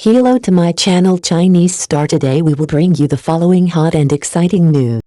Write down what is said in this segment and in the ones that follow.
Hello to my channel Chinese Star. Today we will bring you the following hot and exciting news.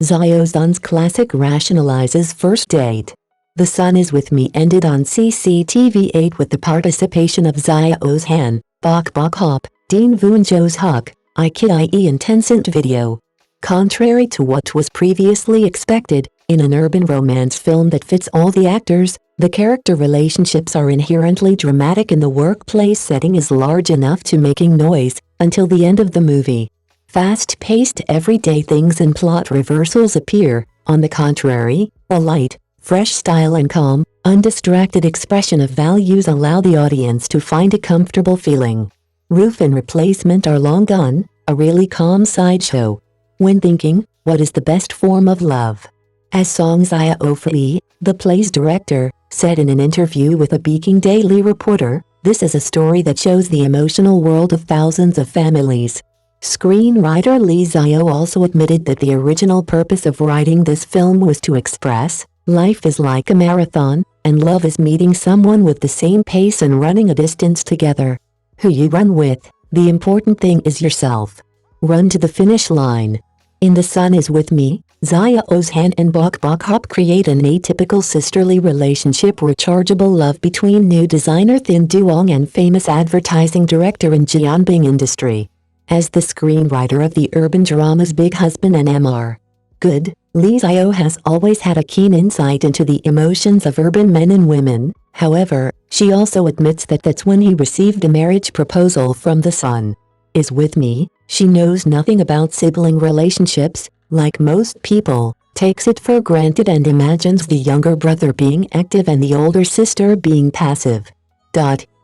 Xiao Zhan's classic rationalizes first date. The Sun Is With Me ended on CCTV 8 with the participation of Xiao Zhan, Bok Bok Hop, Dean Voonjo's Huck, IKIE and Tencent Video. Contrary to what was previously expected, in an urban romance film that fits all the actors, the character relationships are inherently dramatic and the workplace setting is large enough to making noise, until the end of the movie. Fast-paced everyday things and plot reversals appear. On the contrary, a light, fresh style and calm, undistracted expression of values allow the audience to find a comfortable feeling. Roof and Replacement are long gone, a really calm sideshow. When thinking, what is the best form of love? As Song Xiao, the play's director, said in an interview with a Peking Daily Reporter, this is a story that shows the emotional world of thousands of families. Screenwriter Li Xiao also admitted that the original purpose of writing this film was to express, life is like a marathon, and love is meeting someone with the same pace and running a distance together. Who you run with, the important thing is yourself. Run to the finish line. In The Sun Is With Me, Xiao Zhan and Bok Bok Hop create an atypical sisterly relationship, rechargeable love between new designer Thin Duong and famous advertising director in Jianbing industry. As the screenwriter of the urban dramas Big Husband and Mr. Good, Li Xiao has always had a keen insight into the emotions of urban men and women. However, she also admits that that's when he received a marriage proposal from The Sun Is With Me. She knows nothing about sibling relationships, like most people, takes it for granted and imagines the younger brother being active and the older sister being passive.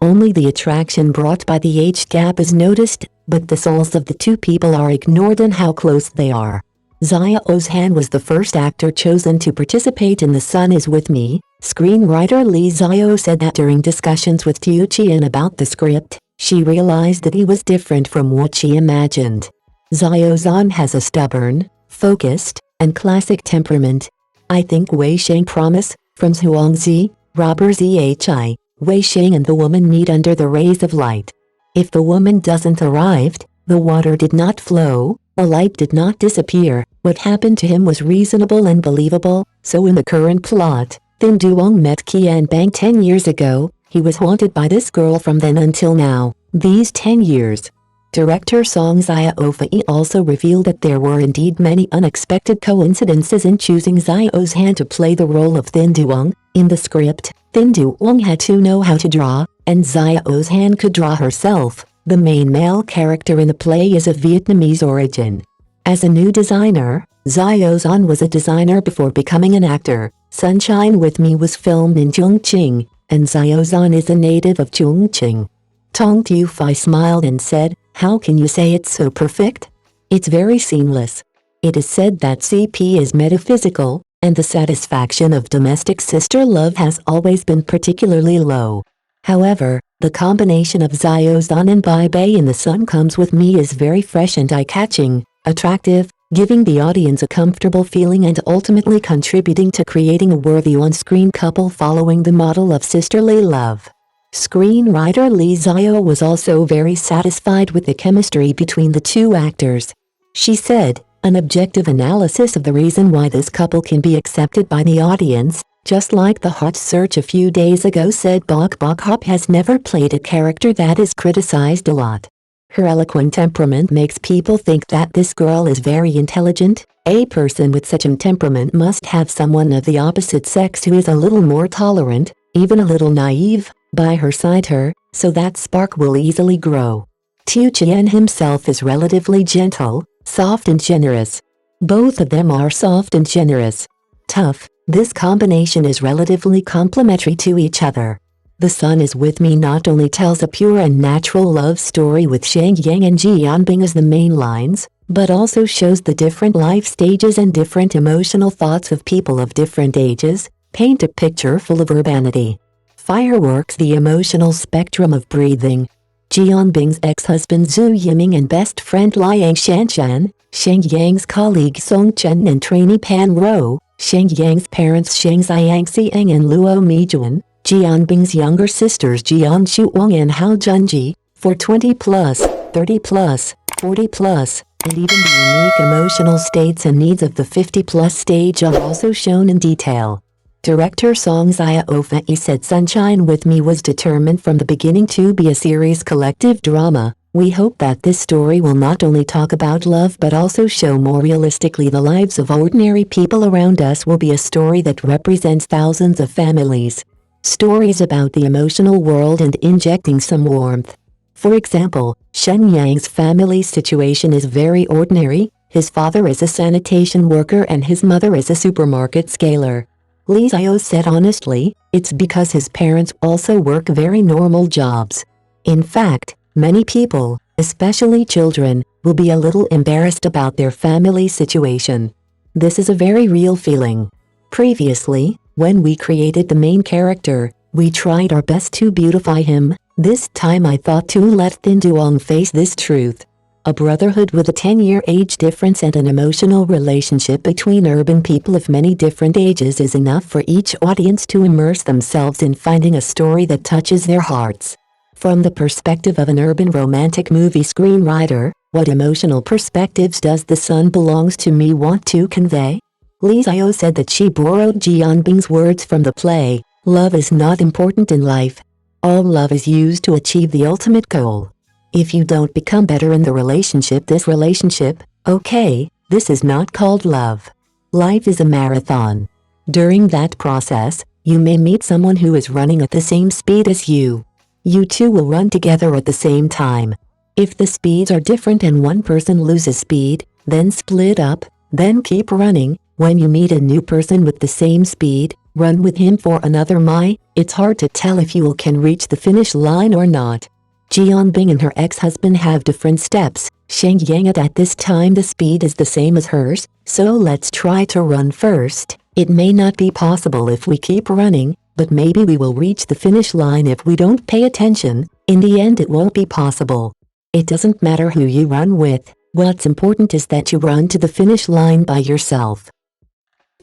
Only the attraction brought by the age gap is noticed, but the souls of the two people are ignored and how close they are. Xiao Zhan was the first actor chosen to participate in The Sun Is With Me. Screenwriter Li Xiao said that during discussions with Tiu Qian about the script, she realized that he was different from what she imagined. Xiao Zhan has a stubborn, focused, and classic temperament. I think Wei Sheng promise, from Zhuangzi, Robber Zhi, Wei Sheng and the woman meet under the rays of light. If the woman doesn't arrive, the water did not flow, the light did not disappear, what happened to him was reasonable and believable, so in the current plot, Thin Duong met Qian Bang 10 years ago, he was haunted by this girl from then until now, these 10 years. Director Song Xiao also revealed that there were indeed many unexpected coincidences in choosing Xiao Zhan to play the role of Thin Duong. In the script, Thin Duong had to know how to draw, and Xiao Zhan could draw herself. The main male character in the play is of Vietnamese origin. As a new designer, Xiao Zhan was a designer before becoming an actor. Sunshine With Me was filmed in Chongqing, and Xiao Zhan is a native of Chongqing. Tong Tiu-Fai smiled and said, "How can you say it's so perfect? It's very seamless." It is said that CP is metaphysical, and the satisfaction of domestic sister love has always been particularly low. However, the combination of Xiao Zhan and Bai Bei in The Sun Comes With Me is very fresh and eye-catching, attractive, giving the audience a comfortable feeling and ultimately contributing to creating a worthy on-screen couple following the model of sisterly love. Screenwriter Li Xiao was also very satisfied with the chemistry between the two actors. She said, "An objective analysis of the reason why this couple can be accepted by the audience, just like the hot search a few days ago said Bok Bok Hop has never played a character that is criticized a lot. Her eloquent temperament makes people think that this girl is very intelligent. A person with such a temperament must have someone of the opposite sex who is a little more tolerant, even a little naive, by her side so that spark will easily grow. Tiu Qian himself is relatively gentle, soft and generous. Both of them are soft and generous. Tough, this combination is relatively complementary to each other. The Sun Is With Me not only tells a pure and natural love story with Sheng Yang and Jianbing as the main lines, but also shows the different life stages and different emotional thoughts of people of different ages, paint a picture full of urbanity. Fireworks the emotional spectrum of breathing. Jianbing's ex-husband Zhu Yiming and best friend Liang Shanshan, Sheng Yang's colleague Song Chen and trainee Pan Ro, Sheng Yang's parents Sheng Xiang Xiang and Luo Mijuan, Jianbing's younger sisters Jian Shuang and Hao Junji, For 20 plus, 30 plus, 40 plus, and even the unique emotional states and needs of the 50 plus stage are also shown in detail. Director Song Zhao said Sunshine With Me was determined from the beginning to be a series collective drama. We hope that this story will not only talk about love but also show more realistically the lives of ordinary people around us. Will be a story that represents thousands of families. Stories about the emotional world and injecting some warmth. For example, Shen Yang's family situation is very ordinary. His father is a sanitation worker and his mother is a supermarket scaler. Li Xiao said honestly, it's because his parents also work very normal jobs. In fact, many people, especially children, will be a little embarrassed about their family situation. This is a very real feeling. Previously, when we created the main character, we tried our best to beautify him. This time I thought to let Thin Duong face this truth. A brotherhood with a 10-year age difference and an emotional relationship between urban people of many different ages is enough for each audience to immerse themselves in finding a story that touches their hearts. From the perspective of an urban romantic movie screenwriter, what emotional perspectives does The Sun Belongs to Me want to convey? Li Xiao said that she borrowed Jianbing's words from the play, "Love is not important in life. All love is used to achieve the ultimate goal. If you don't become better in the relationship, okay, this is not called love. Life is a marathon. During that process, you may meet someone who is running at the same speed as you. You two will run together at the same time. If the speeds are different and one person loses speed, then split up, then keep running. When you meet a new person with the same speed, run with him for another mile. It's hard to tell if you can reach the finish line or not." Jianbing and her ex-husband have different steps. Sheng Yang at this time the speed is the same as hers, so let's try to run first. It may not be possible if we keep running, but maybe we will reach the finish line if we don't pay attention. In the end it won't be possible. It doesn't matter who you run with, what's important is that you run to the finish line by yourself.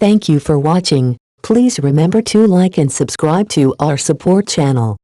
Thank you for watching. Please remember to like and subscribe to our support channel.